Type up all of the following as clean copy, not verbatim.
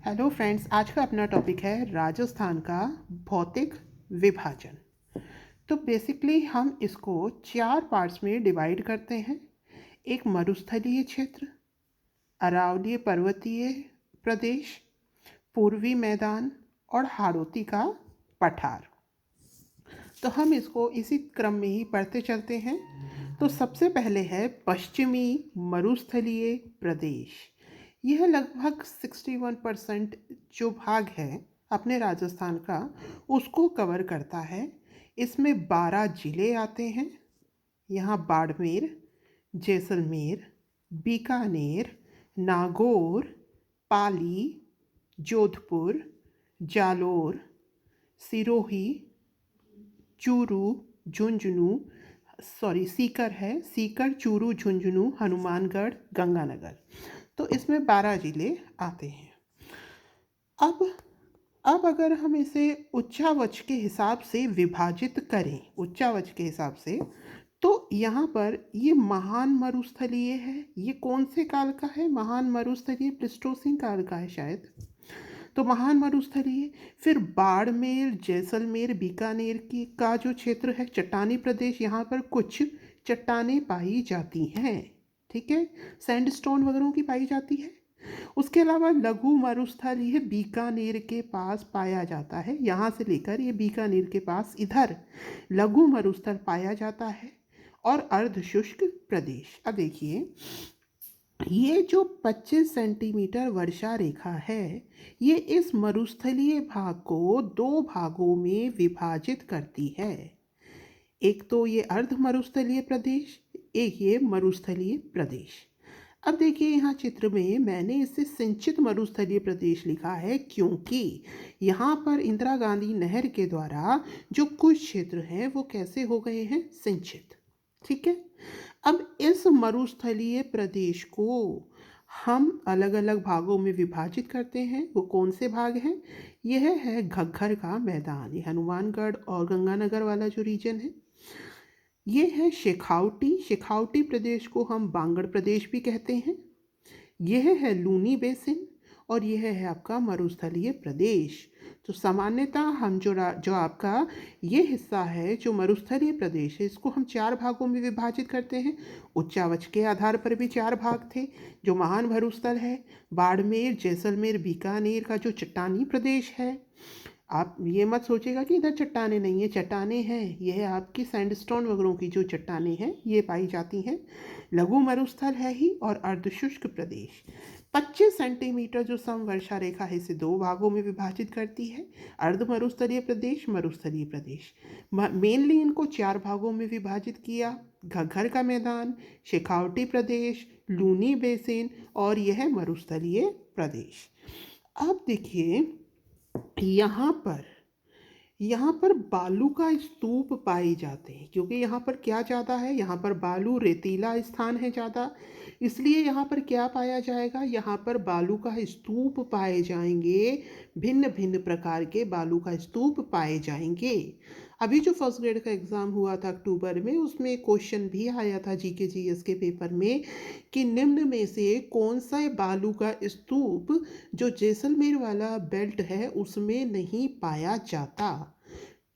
Hello friends, आज का अपना टॉपिक है राजस्थान का भौतिक विभाजन। तो बेसिकली हम इसको 4 पार्ट्स में डिवाइड करते हैं। एक मरुस्थलीय क्षेत्र, अरावलीय पर्वतीय प्रदेश, पूर्वी मैदान और हाड़ौती का पठार। तो हम इसको इसी क्रम में ही पढ़ते चलते हैं। तो सबसे पहले है पश्चिमी मरुस्थलीय प्रदेश। यह लगभग 61% जो भाग है अपने राजस्थान का उसको कवर करता है। इसमें 12 जिले आते हैं। यहाँ बाड़मेर, जैसलमेर, बीकानेर, नागौर, पाली, जोधपुर, जालोर, सिरोही, चूरू, झुंझुनू, सीकर है, सीकर, चूरू, झुंझुनू, हनुमानगढ़, गंगानगर। तो इसमें 12 जिले आते हैं। अब अगर हम इसे उच्चावच के हिसाब से विभाजित करें, उच्चावच के हिसाब से, तो यहाँ पर ये महान मरुस्थलीय है। ये कौन से काल का है? महान मरुस्थलीय प्लिस्टोसिन काल का है शायद। तो महान मरुस्थलीय, फिर बाड़मेर, जैसलमेर, बीकानेर की का जो क्षेत्र है चट्टानी प्रदेश, यहाँ पर कुछ चट्टानें पाई जाती हैं। ठीक है, सैंडस्टोन वगैरह की पाई जाती है। उसके अलावा लघु मरुस्थलीय बीकानेर के पास पाया जाता है। यहाँ से लेकर ये बीकानेर के पास इधर लघु मरुस्थल पाया जाता है। और अर्धशुष्क प्रदेश। अब देखिए, ये जो 25 सेंटीमीटर वर्षा रेखा है, ये इस मरुस्थलीय भाग को 2 भागों में विभाजित करती है। एक तो ये अर्ध मरुस्थलीय प्रदेश, एक ये मरुस्थलीय प्रदेश। अब देखिए, यहाँ चित्र में मैंने इसे सिंचित मरुस्थलीय प्रदेश लिखा है, क्योंकि यहाँ पर इंदिरा गांधी नहर के द्वारा जो कुछ क्षेत्र हैं वो कैसे हो गए हैं? सिंचित। ठीक है, अब इस मरुस्थलीय प्रदेश को हम अलग अलग भागों में विभाजित करते हैं। वो कौन से भाग हैं? यह है घग्गर का मैदान, ये हनुमानगढ़ और गंगानगर वाला जो रीजन है। ये है शेखावटी, शेखावटी प्रदेश को हम बांगड़ प्रदेश भी कहते हैं। यह है लूनी बेसिन और यह है आपका मरुस्थलीय प्रदेश। तो सामान्यतः हम जो आपका ये हिस्सा है जो मरुस्थलीय प्रदेश है, इसको हम 4 भागों में विभाजित करते हैं। उच्चावच के आधार पर भी 4 भाग थे। जो महान मरुस्थल है, बाड़मेर, जैसलमेर, बीकानेर का जो चट्टानी प्रदेश है। आप ये मत सोचेगा कि इधर चट्टाने नहीं है, चट्टाने हैं। यह आपकी सैंडस्टोन वगैरह की जो चट्टाने हैं ये पाई जाती हैं। लघु मरुस्थल है ही। और अर्धशुष्क प्रदेश 25 सेंटीमीटर जो समवर्षा रेखा है इसे 2 भागों में विभाजित करती है। अर्ध मरुस्थलीय प्रदेश, मरुस्थलीय प्रदेश। मेनली इनको 4 भागों में विभाजित किया। घग्गर का मैदान, शेखावटी प्रदेश, लूनी बेसिन और यह मरुस्थलीय प्रदेश। अब देखिए, यहाँ पर बालू का स्तूप पाए जाते हैं, क्योंकि यहाँ पर क्या ज़्यादा है? यहाँ पर बालू, रेतीला स्थान है ज़्यादा, इसलिए यहाँ पर क्या पाया जाएगा? यहाँ पर बालू का स्तूप पाए जाएंगे। भिन्न भिन्न प्रकार के बालू का स्तूप पाए जाएंगे। अभी जो फर्स्ट ग्रेड का एग्ज़ाम हुआ था अक्टूबर में, उसमें क्वेश्चन भी आया था जीके जीएस के पेपर में कि निम्न में से कौन सा बालू का स्तूप जो जैसलमेर वाला बेल्ट है उसमें नहीं पाया जाता।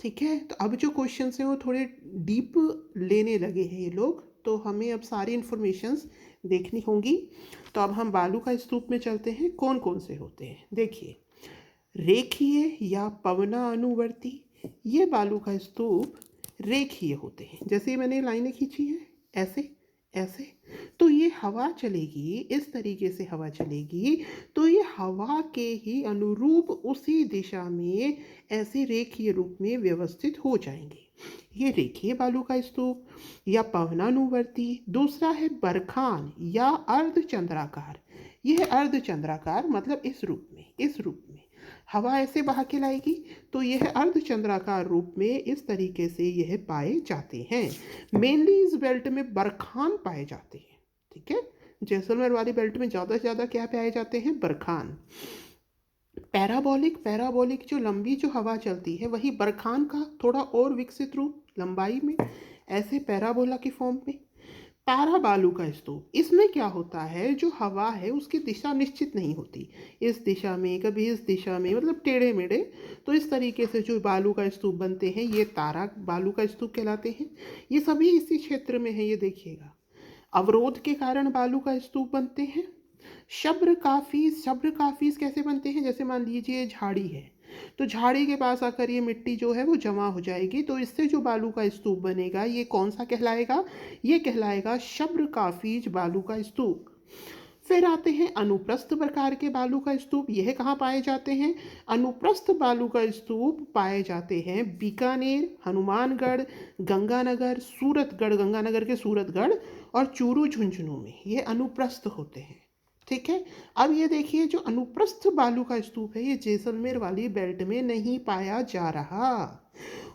ठीक है, तो अब जो क्वेश्चन हैं वो थोड़े डीप लेने लगे हैं ये लोग, तो हमें अब सारी इन्फॉर्मेशंस देखनी होंगी। तो अब हम बालू का स्तूप में चलते हैं। कौन कौन से होते हैं? देखिए, रेखीय या पवनानुवर्ती, ये बालू का स्तूप रेखीय होते हैं। जैसे मैंने लाइनें खींची हैं ऐसे ऐसे, तो ये हवा चलेगी, इस तरीके से हवा चलेगी तो ये हवा के ही अनुरूप उसी दिशा में ऐसे रेखीय रूप में व्यवस्थित हो जाएंगे। ये रेखीय बालू का स्तूप या पवनानुवर्ती। दूसरा है बरखान या अर्धचंद्राकार। यह अर्धचंद्राकार मतलब इस रूप में हवा ऐसे बहा के लाएगी, तो यह अर्धचंद्राकार रूप में इस तरीके से यह पाए जाते हैं। मेनली इस बेल्ट में बरखान पाए जाते हैं। ठीक है, जैसलमेर वाली बेल्ट में ज़्यादा से ज़्यादा क्या पाए जाते हैं? बरखान। पैराबोलिक जो लंबी जो हवा चलती है वही बरखान का थोड़ा और विकसित रूप लंबाई में, ऐसे पैराबोला की फॉर्म में। तारा बालू का स्तूप, इसमें क्या होता है, जो हवा है उसकी दिशा निश्चित नहीं होती, इस दिशा में कभी इस दिशा में, मतलब टेढ़े मेढ़े। तो इस तरीके से जो बालू का स्तूप बनते हैं ये तारा बालू का स्तूप कहलाते हैं। ये सभी इसी क्षेत्र में है, ये देखिएगा। अवरोध के कारण बालू का स्तूप बनते हैं। शब्र काफीज कैसे बनते हैं, जैसे मान लीजिए झाड़ी है, तो झाड़ी के पास आकर ये मिट्टी जो है वो जमा हो जाएगी, तो इससे जो बालू का स्तूप बनेगा ये कौन सा कहलाएगा, ये कहलाएगा शब्र काफीज बालू का स्तूप। फिर आते हैं अनुप्रस्थ प्रकार के बालू का स्तूप, यह कहाँ पाए जाते हैं, अनुप्रस्थ बालू का स्तूप पाए जाते हैं बीकानेर, हनुमानगढ़, गंगानगर, सूरतगढ़, गंगानगर के सूरतगढ़ और चूरू झुंझुनू में, ये अनुप्रस्थ होते हैं। ठीक है। अब ये देखिए जो अनुप्रस्थ बालू का स्तूप है ये जैसलमेर वाली बेल्ट में नहीं पाया जा रहा,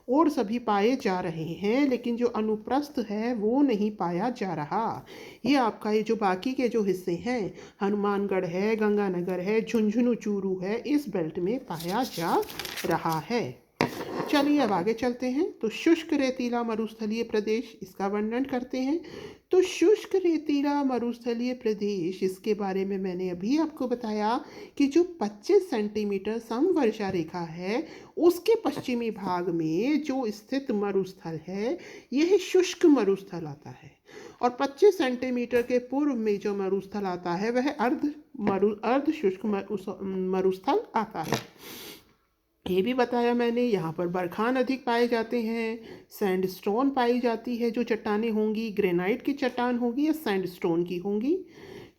और सभी पाए जा रहे हैं, लेकिन जो अनुप्रस्थ है वो नहीं पाया जा रहा। ये आपका ये जो बाकी के जो हिस्से हैं, हनुमानगढ़ है, गंगानगर है, झुंझुनू चूरू है, इस बेल्ट में पाया जा रहा है। चलिए अब आगे चलते हैं। तो शुष्क रेतीला मरुस्थलीय प्रदेश, इसका वर्णन करते हैं। तो शुष्क रेतीला मरुस्थलीय प्रदेश, इसके बारे में मैंने अभी आपको बताया कि जो 25 सेंटीमीटर समवर्षा रेखा है उसके पश्चिमी भाग में जो स्थित मरुस्थल है यह शुष्क मरुस्थल आता है, और 25 सेंटीमीटर के पूर्व में जो मरुस्थल आता है वह अर्ध शुष्क मरुस्थल आता है। ये भी बताया मैंने, यहाँ पर बरखान अधिक पाए जाते हैं, सैंडस्टोन पाई जाती है, जो चट्टानें होंगी ग्रेनाइट की चट्टान होगी या सैंडस्टोन की होंगी।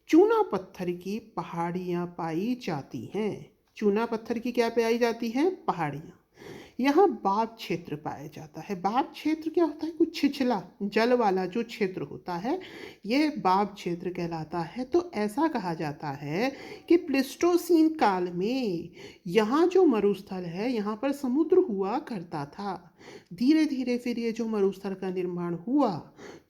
चूना पत्थर की पहाड़ियाँ पाई जाती हैं, चूना पत्थर की क्या पाई जाती हैं, पहाड़ियाँ। यहाँ बाप क्षेत्र पाया जाता है। बाप क्षेत्र क्या होता है, कुछ छिछला जल वाला जो क्षेत्र होता है ये बाप क्षेत्र कहलाता है। तो ऐसा कहा जाता है कि प्लेस्टोसीन काल में यहाँ जो मरुस्थल है यहाँ पर समुद्र हुआ करता था। धीरे धीरे फिर ये जो मरुस्थल का निर्माण हुआ,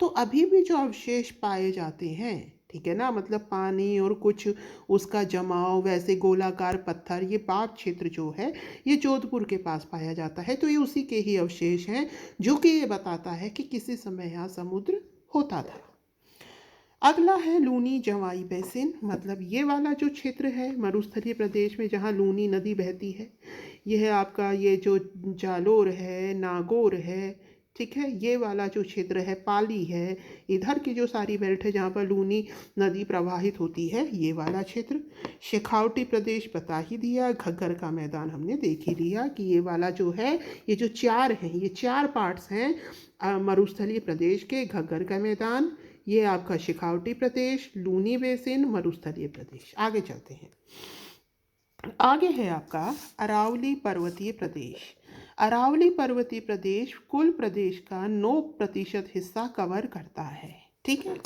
तो अभी भी जो अवशेष पाए जाते हैं, ठीक है ना, मतलब पानी और कुछ उसका जमाव, वैसे गोलाकार पत्थर, ये बाप क्षेत्र जो है ये जोधपुर के पास पाया जाता है। तो ये उसी के ही अवशेष हैं जो कि ये बताता है कि किसी समय यहाँ समुद्र होता था। अगला है लूनी जवाई बेसिन, मतलब ये वाला जो क्षेत्र है मरुस्थलीय प्रदेश में जहाँ लूनी नदी बहती है, यह है आपका ये जो जालोर है, नागौर है, ठीक है, ये वाला जो क्षेत्र है पाली है, इधर की जो सारी बेल्ट है जहाँ पर लूनी नदी प्रवाहित होती है, ये वाला क्षेत्र। शेखावटी प्रदेश बता ही दिया, घग्गर का मैदान हमने देख ही लिया कि ये वाला जो है, ये जो चार हैं, ये चार पार्ट्स हैं मरुस्थलीय प्रदेश के, घग्गर का मैदान, ये आपका शेखावटी प्रदेश, लूनी बेसिन, मरुस्थलीय प्रदेश। आगे चलते हैं। आगे है आपका अरावली पर्वतीय प्रदेश। अरावली पर्वतीय प्रदेश कुल प्रदेश का 9% हिस्सा कवर करता है, ठीक है।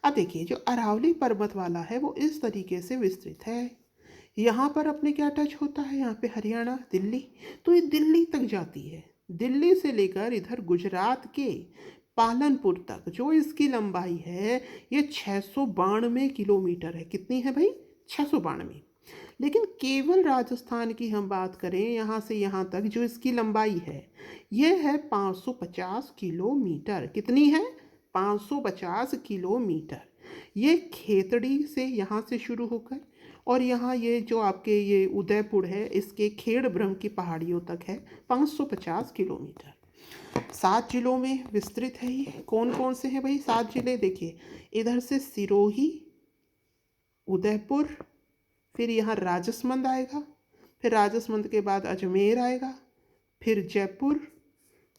अब देखिए जो अरावली पर्वत वाला है वो इस तरीके से विस्तृत है। यहाँ पर अपने क्या टच होता है, यहाँ पे हरियाणा, दिल्ली, तो ये दिल्ली तक जाती है। दिल्ली से लेकर इधर गुजरात के पालनपुर तक जो इसकी लंबाई है ये 692 किलोमीटर है। कितनी है भाई, 692। लेकिन केवल राजस्थान की हम बात करें यहाँ से यहाँ तक जो इसकी लंबाई है ये है 550 किलोमीटर। कितनी है, 550 किलोमीटर। ये खेतड़ी से यहाँ से शुरू होकर और यहाँ ये जो आपके ये उदयपुर है इसके खेड़ ब्रह्म की पहाड़ियों तक है 550 किलोमीटर। 7 जिलों में विस्तृत है ये। कौन कौन से हैं भाई 7 जिले, देखिए इधर से सिरोही, उदयपुर, फिर यहाँ राजसमंद आएगा, फिर राजसमंद के बाद अजमेर आएगा, फिर जयपुर,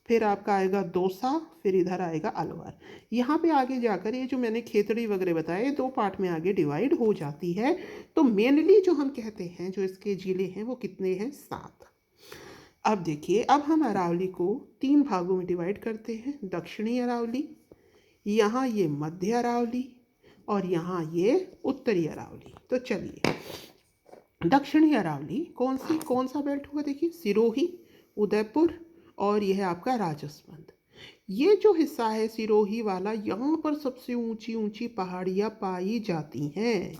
फिर आपका आएगा दौसा, फिर इधर आएगा अलवर। यहाँ पे आगे जाकर ये जो मैंने खेतड़ी वगैरह बताए 2 पार्ट में आगे डिवाइड हो जाती है। तो मेनली जो हम कहते हैं जो इसके जिले हैं वो कितने हैं, 7। अब देखिए अब हम अरावली को 3 भागों में डिवाइड करते हैं। दक्षिणी अरावली, यहाँ ये मध्य अरावली और यहाँ ये उत्तरी अरावली। तो चलिए दक्षिणी अरावली कौन सा बेल्ट हुआ, देखिए सिरोही, उदयपुर और यह आपका राजसमंद। ये जो हिस्सा है सिरोही वाला, यहाँ पर सबसे ऊंची ऊंची पहाड़ियाँ पाई जाती हैं,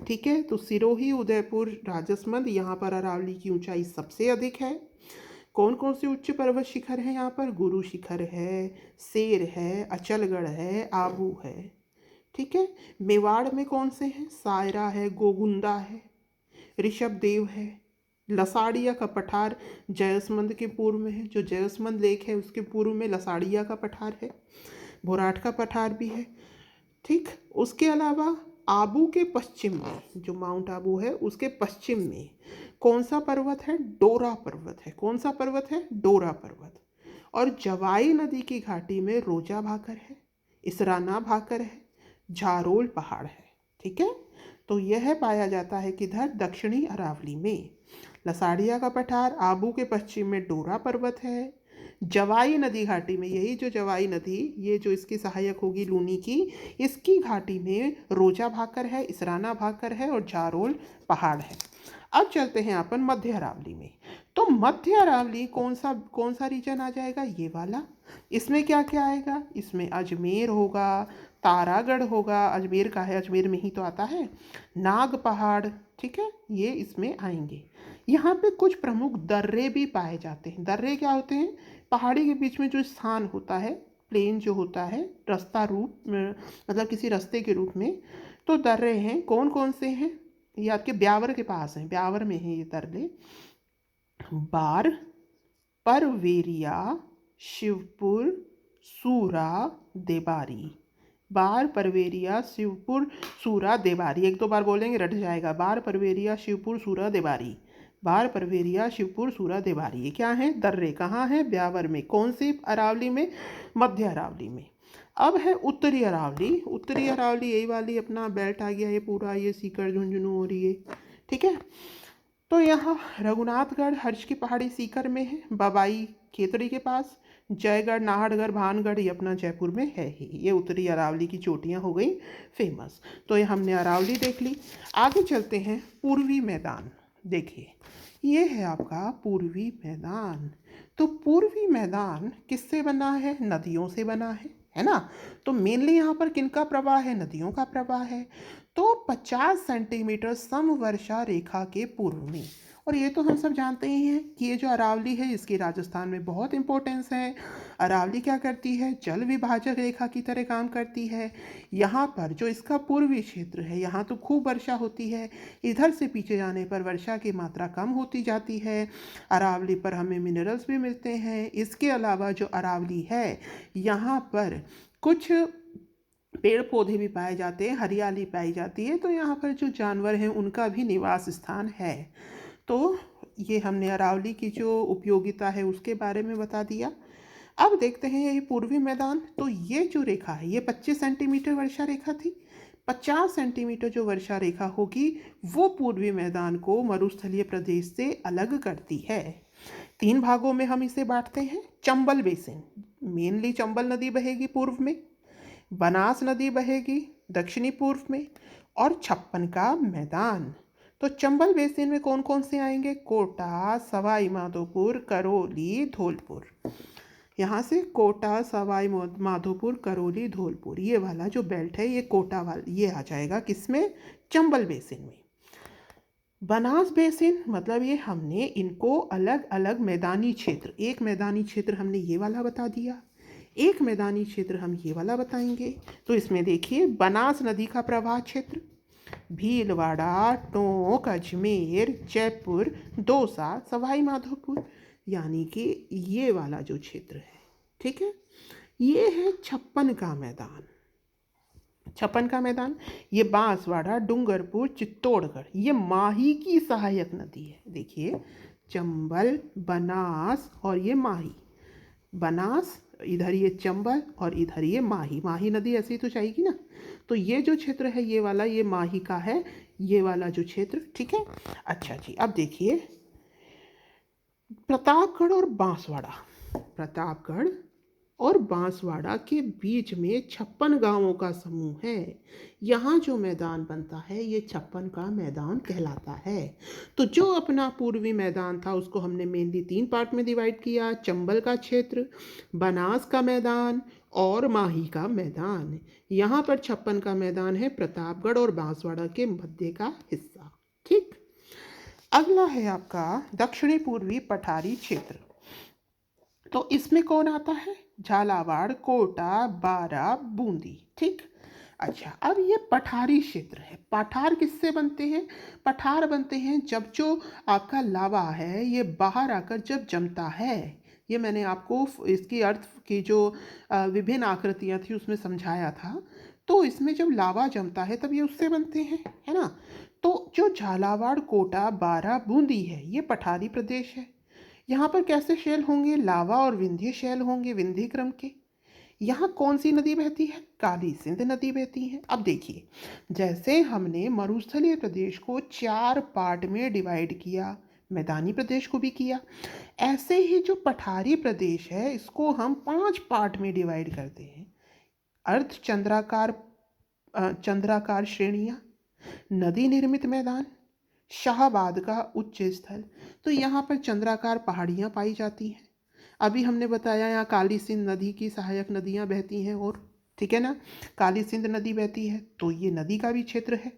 ठीक है। तो सिरोही, उदयपुर, राजसमंद, यहाँ पर अरावली की ऊंचाई सबसे अधिक है। कौन कौन से उच्च पर्वत शिखर हैं यहाँ पर? गुरु शिखर है, शेर है, अचलगढ़ है, आबू है। ठीक है। मेवाड़ में कौन से हैं? सायरा है, गोगुंदा है, ऋषभदेव है, लसाड़िया का पठार जयसमंद के पूर्व में है, जो जयसमंद लेक है उसके पूर्व में लसाड़िया का पठार है, भोराट का पठार भी है। ठीक। उसके अलावा आबू के पश्चिम में, जो माउंट आबू है उसके पश्चिम में कौन सा पर्वत है? डोरा पर्वत है। कौन सा पर्वत है? डोरा पर्वत। और जवाई नदी की घाटी में रोजा भाकर है, इसराना भाकर है, झारोल पहाड़ है। ठीक है। तो यह पाया जाता है किधर? दक्षिणी अरावली में। लसाड़िया का पठार, आबू के पश्चिम में डोरा पर्वत है, जवाई नदी घाटी में, यही जो जवाई नदी, ये जो इसकी सहायक होगी लूनी की, इसकी घाटी में रोजा भाकर है, इसराना भाकर है और झारोल पहाड़ है। अब चलते हैं अपन मध्य अरावली में। तो मध्य अरावली कौन सा रीजन आ जाएगा? ये वाला। इसमें क्या क्या आएगा? इसमें अजमेर होगा, तारागढ़ होगा, अजमेर का है, अजमेर में ही तो आता है, नाग पहाड़। ठीक है, ये इसमें आएंगे। यहाँ पे कुछ प्रमुख दर्रे भी पाए जाते हैं। दर्रे क्या होते हैं? पहाड़ी के बीच में जो स्थान होता है, प्लेन जो होता है, रास्ता रूप में, मतलब किसी रास्ते के रूप में, तो दर्रे हैं। कौन कौन से हैं? ये आपके ब्यावर के पास हैं, ब्यावर में है ये दर्रे। बार, परवेरिया, शिवपुर, सूरा, देबारी। बार, परवेरिया, शिवपुर, सूरा, देबारी। एक दो बार बोलेंगे रट जाएगा। बार, परवेरिया, शिवपुर, सूरा, देबारी। बार, परवेरिया, शिवपुर, सूरा, देबारी। ये क्या है? दर्रे। कहाँ है? ब्यावर में। कौन सी अरावली में? मध्य अरावली में। अब है उत्तरी अरावली। उत्तरी अरावली यही वाली अपना बेल्ट आ गया, ये पूरा, ये सीकर, झुंझुनू और ये। ठीक है। तो यहाँ रघुनाथगढ़ हर्ष की पहाड़ी सीकर में है, बबाई खेतड़ी के पास, जयगढ़, नाहरगढ़, भानगढ़ ये अपना जयपुर में है ही। ये उत्तरी अरावली की चोटियाँ हो गई फेमस। तो ये हमने अरावली देख ली। आगे चलते हैं पूर्वी मैदान। देखिए, ये है आपका पूर्वी मैदान। तो पूर्वी मैदान किससे बना है? नदियों से बना है ना। तो मेनली यहाँ पर किनका प्रवाह है? नदियों का प्रवाह है। तो 50 सेंटीमीटर समवर्षा रेखा के पूर्व में। और ये तो हम सब जानते ही हैं कि ये जो अरावली है इसकी राजस्थान में बहुत इंपॉर्टेंस है। अरावली क्या करती है? जल विभाजक रेखा की तरह काम करती है। यहाँ पर जो इसका पूर्वी क्षेत्र है, यहाँ तो खूब वर्षा होती है, इधर से पीछे जाने पर वर्षा की मात्रा कम होती जाती है। अरावली पर हमें मिनरल्स भी मिलते हैं। इसके अलावा जो अरावली है, यहाँ पर कुछ पेड़ पौधे भी पाए जाते हैं, हरियाली पाई जाती है। तो यहाँ पर जो जानवर हैं उनका भी निवास स्थान है। तो ये हमने अरावली की जो उपयोगिता है उसके बारे में बता दिया। अब देखते हैं ये पूर्वी मैदान। तो ये जो रेखा है, ये 25 सेंटीमीटर वर्षा रेखा थी। 50 सेंटीमीटर जो वर्षा रेखा होगी वो पूर्वी मैदान को मरुस्थलीय प्रदेश से अलग करती है। 3 भागों में हम इसे बांटते हैं। चंबल बेसिन, मेनली चंबल नदी बहेगी पूर्व में, बनास नदी बहेगी दक्षिणी पूर्व में, और छप्पन का मैदान। तो चंबल बेसिन में कौन कौन से आएंगे? कोटा, सवाई माधोपुर, करौली, धौलपुर। यहाँ से कोटा, सवाई माधोपुर, करौली, धौलपुर, ये वाला जो बेल्ट है ये कोटा वाला, ये आ जाएगा किसमें? चंबल बेसिन में। बनास बेसिन मतलब ये हमने इनको अलग अलग मैदानी क्षेत्र, एक मैदानी क्षेत्र हमने ये वाला बता दिया, एक मैदानी क्षेत्र हम ये वाला बताएंगे। तो इसमें देखिए, बनास नदी का प्रवाह क्षेत्र, भीलवाड़ा, टोंक, अजमेर, जयपुर, दौसा, सवाई माधोपुर, यानी कि ये वाला जो क्षेत्र है। ठीक है। ये है छप्पन का मैदान। छप्पन का मैदान, ये बांसवाड़ा, डूंगरपुर, चित्तौड़गढ़, ये माही की सहायक नदी है। देखिए, चंबल, बनास और ये माही। बनास, इधर ये चंबल और इधर ये माही। माही नदी ऐसी तो जाएगी ना। तो ये जो क्षेत्र है ये वाला, ये माही का है, ये वाला जो क्षेत्र। ठीक है। अच्छा जी, अब देखिए प्रतापगढ़ और बांसवाड़ा। प्रतापगढ़ और बांसवाड़ा के बीच में 56 गांवों का समूह है। यहाँ जो मैदान बनता है ये 56 का मैदान कहलाता है। तो जो अपना पूर्वी मैदान था उसको हमने मेनली 3 पार्ट में डिवाइड किया। चंबल का क्षेत्र, बनास का मैदान और माही का मैदान। यहाँ पर 56 का मैदान है, प्रतापगढ़ और बांसवाड़ा के मध्य का हिस्सा। ठीक। अगला है आपका दक्षिणी पूर्वी पठारी क्षेत्र। तो इसमें कौन आता है? झालावाड़, कोटा, बारा, बूंदी। ठीक। अच्छा, अब ये पठारी क्षेत्र है। पठार किससे बनते हैं? पठार बनते हैं जब जो आपका लावा है ये बाहर आकर जब जमता है। ये मैंने आपको इसकी अर्थ की जो विभिन्न आकृतियां थी उसमें समझाया था। तो इसमें जब लावा जमता है तब ये उससे बनते हैं, है ना। तो जो झालावाड़, कोटा, बारा, बूंदी है ये पठारी प्रदेश है। यहाँ पर कैसे शैल होंगे? लावा और विंध्य शैल होंगे, विंध्य क्रम के। यहाँ कौन सी नदी बहती है? काली सिंध नदी बहती है। अब देखिए, जैसे हमने मरुस्थलीय प्रदेश को 4 पार्ट में डिवाइड किया, मैदानी प्रदेश को भी किया, ऐसे ही जो पठारी प्रदेश है इसको हम 5 पार्ट में डिवाइड करते हैं। अर्ध चंद्राकार, चंद्राकार श्रेणियाँ, नदी निर्मित मैदान, शाहबाद का उच्च स्थल। तो यहाँ पर चंद्राकार पहाड़ियाँ पाई जाती हैं। अभी हमने बताया यहाँ काली सिंध नदी की सहायक नदियाँ बहती हैं, और ठीक है ना, काली सिंध नदी बहती है, तो ये नदी का भी क्षेत्र है।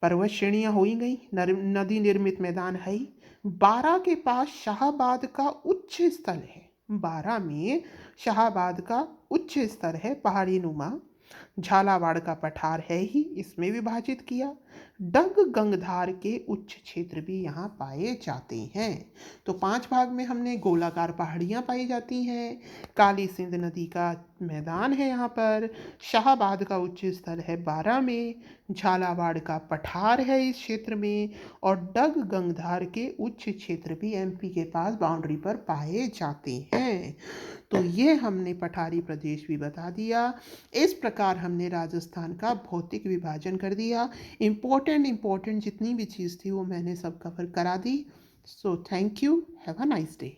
पर्वत श्रेणियाँ हो ही गई, नदी निर्मित मैदान है ही। बारा के पास शाहबाद का उच्च स्थल है। बारा में शाहबाद का उच्च स्तर है, पहाड़ी नुमा। झालावाड़ का पठार है ही, इसमें विभाजित किया। डग गंगधार के उच्च क्षेत्र भी यहाँ पाए जाते हैं। तो 5 भाग में हमने गोलाकार पहाड़ियाँ पाई जाती हैं, काली सिंध नदी का मैदान है यहाँ पर, शाहबाद का उच्च स्थल है बारा में, झालावाड़ का पठार है इस क्षेत्र में, और डग गंगधार के उच्च क्षेत्र भी एमपी के पास बाउंड्री पर पाए जाते हैं। तो ये हमने पठारी प्रदेश भी बता दिया। इस प्रकार हमने राजस्थान का भौतिक विभाजन कर दिया। इम्पोर्टेंट जितनी भी चीज़ थी वो मैंने सब कवर करा दी। So thank you, have a nice day.